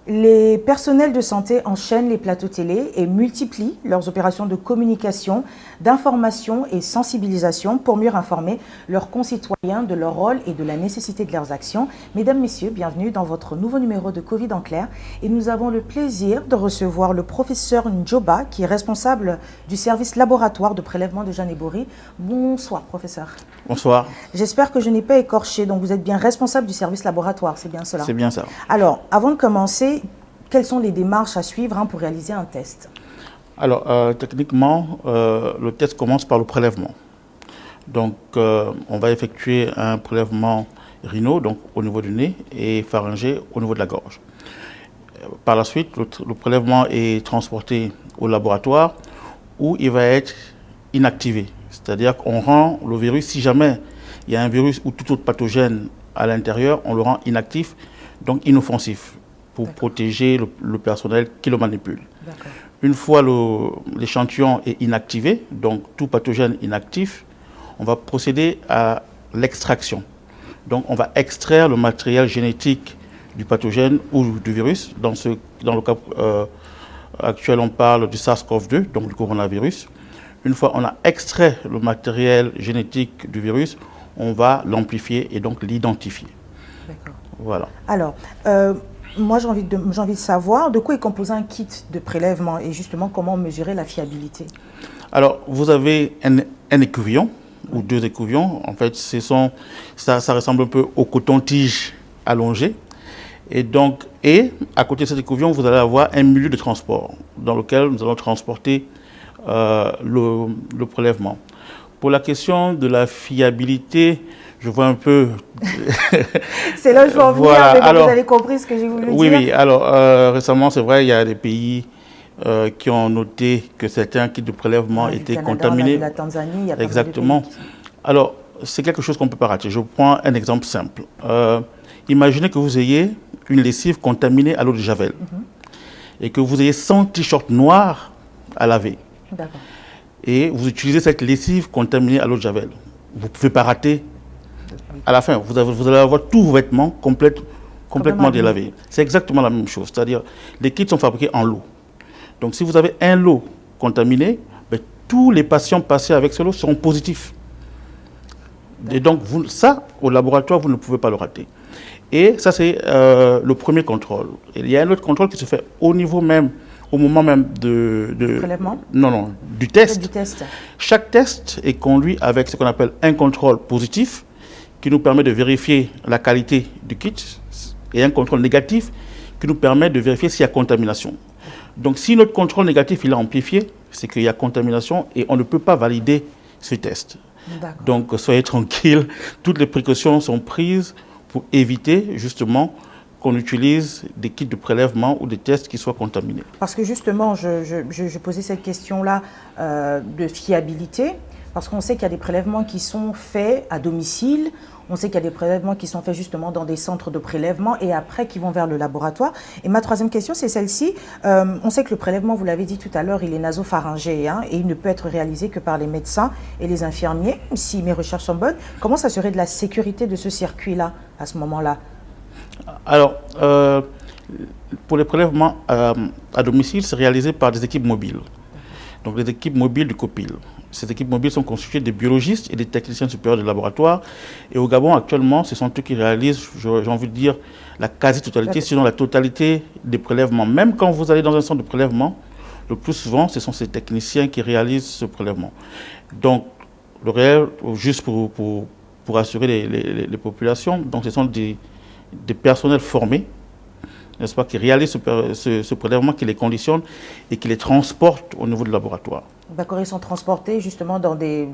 Les personnels de santé enchaînent les plateaux télé et multiplient leurs opérations de communication, d'information et sensibilisation pour mieux informer leurs concitoyens de leur rôle et de la nécessité de leurs actions. Mesdames, Messieurs, bienvenue dans votre nouveau numéro de Covid en clair. Et nous avons le plaisir de recevoir le professeur Ndjoba, qui est responsable du service laboratoire de prélèvement de Jeanne Ebori. Bonsoir, professeur. Bonsoir. J'espère que je n'ai pas écorché. Donc, vous êtes bien responsable du service laboratoire, c'est bien cela? C'est bien ça. Alors, avant de commencer, quelles sont les démarches à suivre pour réaliser un test? Alors, techniquement, le test commence par le prélèvement. Donc, on va effectuer un prélèvement rhino, donc au niveau du nez, et pharyngé au niveau de la gorge. Par la suite, le prélèvement est transporté au laboratoire où il va être inactivé. C'est-à-dire qu'on rend le virus, si jamais il y a un virus ou tout autre pathogène à l'intérieur, on le rend inactif, donc inoffensif, pour protéger le personnel qui le manipule. Une fois l'échantillon est inactivé, donc tout pathogène inactif, on va procéder à l'extraction. Donc on va extraire le matériel génétique du pathogène ou du virus. Dans le cas actuel, on parle du SARS-CoV-2, donc du coronavirus. Une fois on a extrait le matériel génétique du virus, on va l'amplifier et donc l'identifier. D'accord. Voilà. Alors, moi j'ai envie de savoir de quoi est composé un kit de prélèvement et justement comment mesurer la fiabilité. Alors, vous avez un écouvillon ou deux écouvillons. En fait, ça ressemble un peu au coton-tige allongé. Et à côté de cet écouvillon, vous allez avoir un milieu de transport dans lequel nous allons transporter le prélèvement. Pour la question de la fiabilité, je vois un peu... C'est là où je veux en venir, voilà. mais Alors, vous avez compris ce que j'ai voulu dire. Oui. Alors, récemment, c'est vrai, il y a des pays qui ont noté que certains kits de prélèvement étaient contaminés. La Tanzanie, il y a Exactement. Alors, c'est quelque chose qu'on ne peut pas rater. Je prends un exemple simple. Imaginez que vous ayez une lessive contaminée à l'eau de Javel et que vous ayez 100 t-shirts noirs à laver. D'accord. Et vous utilisez cette lessive contaminée à l'eau de Javel. Vous ne pouvez pas rater. À la fin, vous allez avoir tous vos vêtements complètement délavés. C'est exactement la même chose. C'est-à-dire, les kits sont fabriqués en lot. Donc, si vous avez un lot contaminé, tous les patients passés avec ce lot seront positifs. Et donc, ça, au laboratoire, vous ne pouvez pas le rater. Et ça, c'est le premier contrôle. Et il y a un autre contrôle qui se fait au moment même du prélèvement? Non, du test. Du test. Chaque test est conduit avec ce qu'on appelle un contrôle positif qui nous permet de vérifier la qualité du kit et un contrôle négatif qui nous permet de vérifier s'il y a contamination. Donc, si notre contrôle négatif il est amplifié, c'est qu'il y a contamination et on ne peut pas valider ce test. Donc, soyez tranquille, toutes les précautions sont prises pour éviter justement qu'on utilise des kits de prélèvement ou des tests qui soient contaminés. Parce que justement, je posais cette question-là de fiabilité, parce qu'on sait qu'il y a des prélèvements qui sont faits à domicile, on sait qu'il y a des prélèvements qui sont faits justement dans des centres de prélèvement et après qui vont vers le laboratoire. Et ma troisième question, c'est celle-ci. On sait que le prélèvement, vous l'avez dit tout à l'heure, il est nasopharyngé et il ne peut être réalisé que par les médecins et les infirmiers, si mes recherches sont bonnes. Comment s'assurer de la sécurité de ce circuit-là à ce moment-là? Alors, pour les prélèvements à domicile, c'est réalisé par des équipes mobiles. Donc, les équipes mobiles du COPIL. Ces équipes mobiles sont constituées de biologistes et des techniciens supérieurs de laboratoire. Et au Gabon, actuellement, ce sont eux qui réalisent, j'ai envie de dire, la quasi-totalité, sinon la totalité des prélèvements. Même quand vous allez dans un centre de prélèvement, le plus souvent, ce sont ces techniciens qui réalisent ce prélèvement. Donc, le réel, juste pour assurer les populations, donc ce sont des personnels formés, n'est-ce pas, qui réalisent ce prélèvement, qui les conditionne et qui les transporte au niveau du laboratoire. D'accord, ils sont transportés justement dans des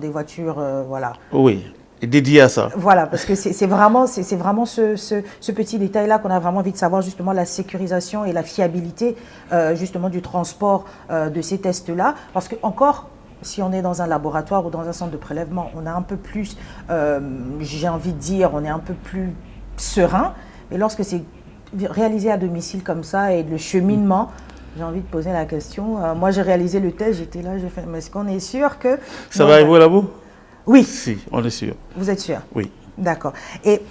voitures, voilà. Oui, et dédiées à ça. Voilà, parce que c'est vraiment ce petit détail-là qu'on a vraiment envie de savoir, justement la sécurisation et la fiabilité justement du transport de ces tests-là. Parce que encore, si on est dans un laboratoire ou dans un centre de prélèvement, on a un peu plus, j'ai envie de dire, on est un peu plus serein. Mais lorsque c'est réalisé à domicile comme ça et le cheminement, j'ai envie de poser la question. Moi, j'ai réalisé le test, j'étais là, j'ai fait, mais est-ce qu'on est sûr que... Ça va arriver au labo? Oui. Si, on est sûr. Vous êtes sûr? Oui. D'accord. Et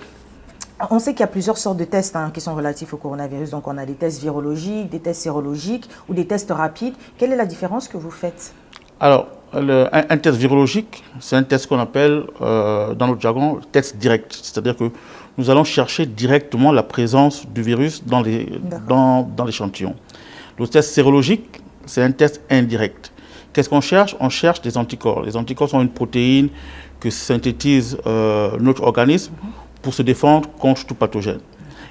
On sait qu'il y a plusieurs sortes de tests qui sont relatifs au coronavirus. Donc, on a des tests virologiques, des tests sérologiques ou des tests rapides. Quelle est la différence que vous faites? Alors, un test virologique, c'est un test qu'on appelle, dans notre jargon, test direct. C'est-à-dire que nous allons chercher directement la présence du virus dans l'échantillon. Le test sérologique, c'est un test indirect. Qu'est-ce qu'on cherche? On cherche des anticorps. Les anticorps sont une protéine que synthétise notre organisme pour se défendre contre tout pathogène.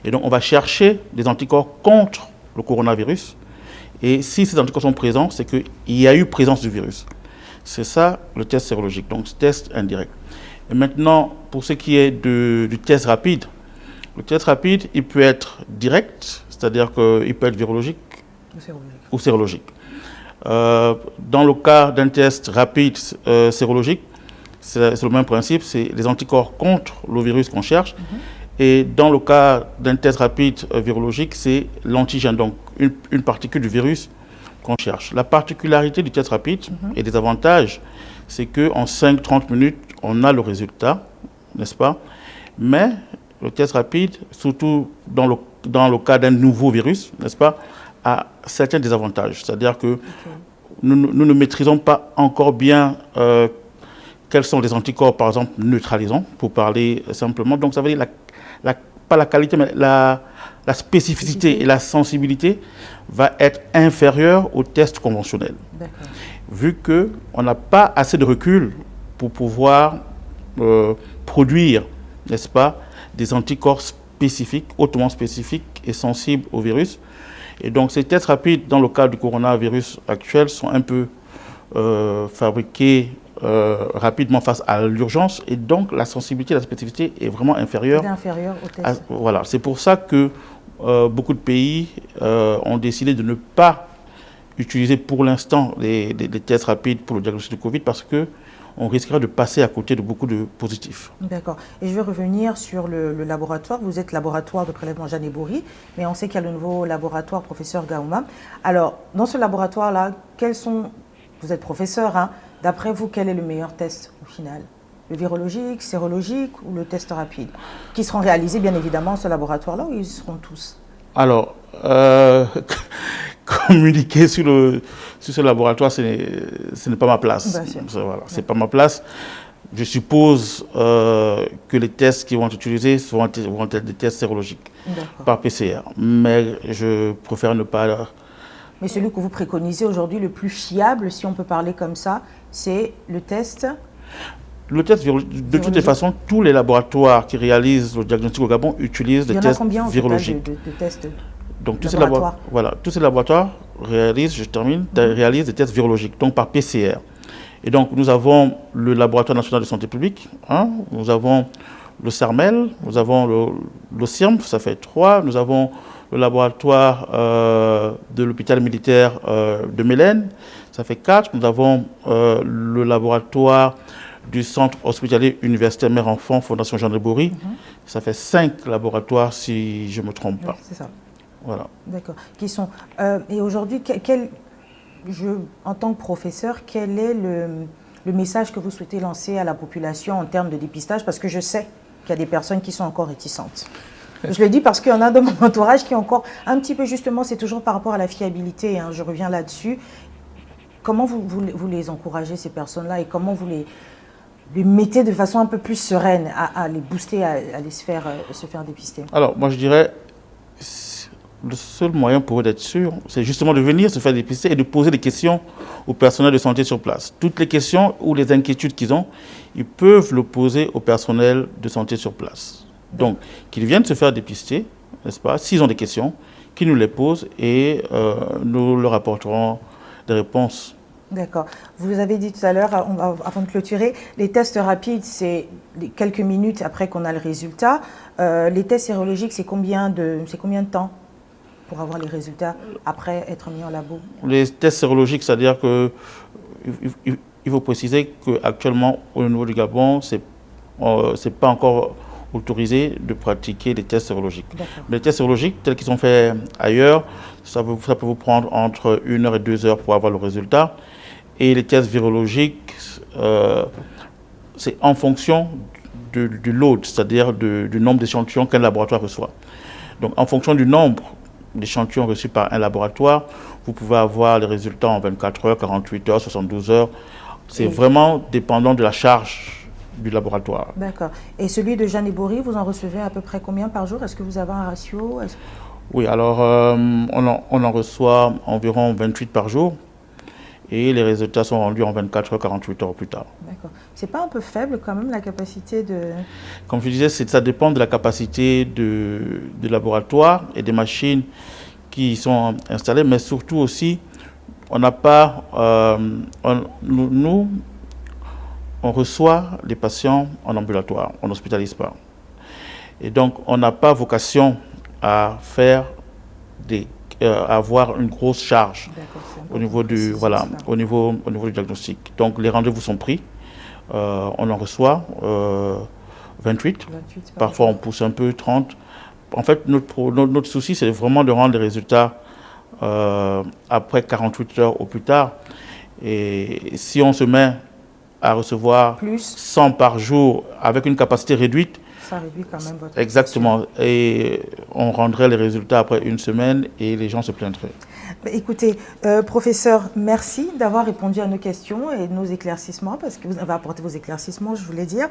Et donc, on va chercher des anticorps contre le coronavirus. Et si ces anticorps sont présents, c'est qu'il y a eu présence du virus. C'est ça le test sérologique, donc test indirect. Et maintenant, pour ce qui est du test rapide, le test rapide, il peut être direct, c'est-à-dire qu'il peut être virologique ou sérologique. Dans le cas d'un test rapide sérologique, c'est le même principe, c'est les anticorps contre le virus qu'on cherche. Et dans le cas d'un test rapide virologique, c'est l'antigène, donc une particule du virus qu'on cherche. La particularité du test rapide et des avantages, c'est qu'en 5-30 minutes, on a le résultat, n'est-ce pas? Mais le test rapide, surtout dans le cas d'un nouveau virus, n'est-ce pas, a certains désavantages. C'est-à-dire que nous ne maîtrisons pas encore bien quels sont les anticorps, par exemple, neutralisants, pour parler simplement. Donc, ça veut dire pas la qualité, mais la spécificité et la sensibilité va être inférieure au test conventionnel. Vu qu'on n'a pas assez de recul pour pouvoir produire, n'est-ce pas, des anticorps spécifiques, hautement spécifiques et sensibles au virus. Et donc, ces tests rapides, dans le cas du coronavirus actuel, sont un peu fabriqués rapidement face à l'urgence, et donc la sensibilité et la spécificité est vraiment inférieure. Au test. Voilà, c'est pour ça que beaucoup de pays ont décidé de ne pas utiliser pour l'instant les tests rapides pour le diagnostic du Covid, parce qu'on risquerait de passer à côté de beaucoup de positifs. D'accord. Et je vais revenir sur le laboratoire. Vous êtes laboratoire de prélèvement Jeanne Ebouri, mais on sait qu'il y a le nouveau laboratoire professeur Gaouma. Alors, dans ce laboratoire-là, vous êtes professeur, hein, d'après vous, quel est le meilleur test au final? Le virologique, sérologique ou le test rapide? Qui seront réalisés bien évidemment dans ce laboratoire-là, ou ils seront tous? Alors, communiquer sur ce laboratoire, ce n'est pas ma place. Voilà, c'est pas ma place. Je suppose que les tests qui vont être utilisés vont être des tests sérologiques par PCR. Mais je préfère ne pas... Mais celui que vous préconisez aujourd'hui, le plus fiable, si on peut parler comme ça, c'est le test? Le test virologique. De toutes les façons, tous les laboratoires qui réalisent le diagnostic au Gabon utilisent des tests virologiques. Il y en a combien de tests? Donc tous ces laboratoires réalisent des tests virologiques, donc par PCR. Et donc nous avons le laboratoire national de santé publique, nous avons le CERMEL, nous avons le CIRM, ça fait 3, nous avons le laboratoire de l'hôpital militaire de Mélène, ça fait 4, nous avons le laboratoire du centre hospitalier universitaire mère-enfant Fondation Jeanne Ebouri, ça fait 5 laboratoires si je ne me trompe pas. C'est ça. Voilà. D'accord. Et aujourd'hui, en tant que professeur, quel est le message que vous souhaitez lancer à la population en termes de dépistage? Parce que je sais qu'il y a des personnes qui sont encore réticentes. Je le dis parce qu'il y en a dans mon entourage qui est encore un petit peu, justement, c'est toujours par rapport à la fiabilité, hein, je reviens là-dessus. Comment vous les encouragez, ces personnes-là, et comment vous les mettez de façon un peu plus sereine à les booster, à aller se faire dépister? Alors, moi je dirais, le seul moyen pour eux d'être sûr, c'est justement de venir se faire dépister et de poser des questions au personnel de santé sur place. Toutes les questions ou les inquiétudes qu'ils ont, ils peuvent le poser au personnel de santé sur place. Donc, qu'ils viennent se faire dépister, n'est-ce pas? S'ils ont des questions, qu'ils nous les posent et nous leur apporterons des réponses. D'accord. Vous avez dit tout à l'heure, avant de clôturer, les tests rapides, c'est quelques minutes après qu'on a le résultat. Les tests sérologiques, c'est combien de temps pour avoir les résultats après être mis en labo? Les tests sérologiques, c'est-à-dire que il faut préciser qu'actuellement, au niveau du Gabon, c'est pas encore autorisé de pratiquer des tests sérologiques. Les tests sérologiques, tels qu'ils sont faits ailleurs, ça peut vous prendre entre 1 heure et 2 heures pour avoir le résultat. Et les tests virologiques, c'est en fonction du load, c'est-à-dire du nombre d'échantillons qu'un laboratoire reçoit. Donc, en fonction du nombre d'échantillons reçus par un laboratoire, vous pouvez avoir les résultats en 24 heures, 48 heures, 72 heures. C'est vraiment dépendant de la charge du laboratoire. D'accord. Et celui de Jeanne Bory, vous en recevez à peu près combien par jour? Est-ce que vous avez un ratio? Oui, alors on en reçoit environ 28 par jour et les résultats sont rendus en 24 heures, 48 heures plus tard. D'accord. C'est pas un peu faible quand même la capacité de... Comme je disais, ça dépend de la capacité du laboratoire et des machines qui sont installées, mais surtout aussi, on n'a pas... nous, on reçoit les patients en ambulatoire, on n'hospitalise pas. Et donc, on n'a pas vocation à faire avoir une grosse charge au niveau du au niveau du diagnostic. Donc, les rendez-vous sont pris. On en reçoit 28. Parfois, on pousse un peu 30. En fait, notre souci, c'est vraiment de rendre les résultats après 48 heures au plus tard. Et si on se met à recevoir 100 par jour avec une capacité réduite, ça réduit quand même votre... Exactement. Et on rendrait les résultats après une semaine et les gens se plaindraient. Écoutez, professeur, merci d'avoir répondu à nos questions et nos éclaircissements, parce que vous avez apporté vos éclaircissements, je voulais dire.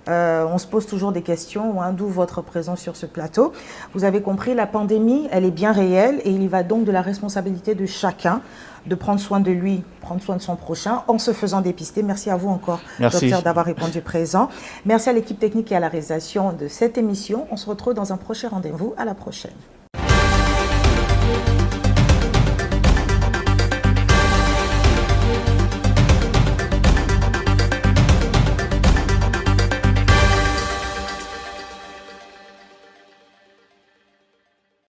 On se pose toujours des questions, d'où votre présence sur ce plateau. Vous avez compris, la pandémie, elle est bien réelle et il y va donc de la responsabilité de chacun de prendre soin de lui, prendre soin de son prochain en se faisant dépister. Merci à vous encore, docteur, d'avoir répondu présent. Merci à l'équipe technique et à la réalisation de cette émission. On se retrouve dans un prochain rendez-vous. À la prochaine.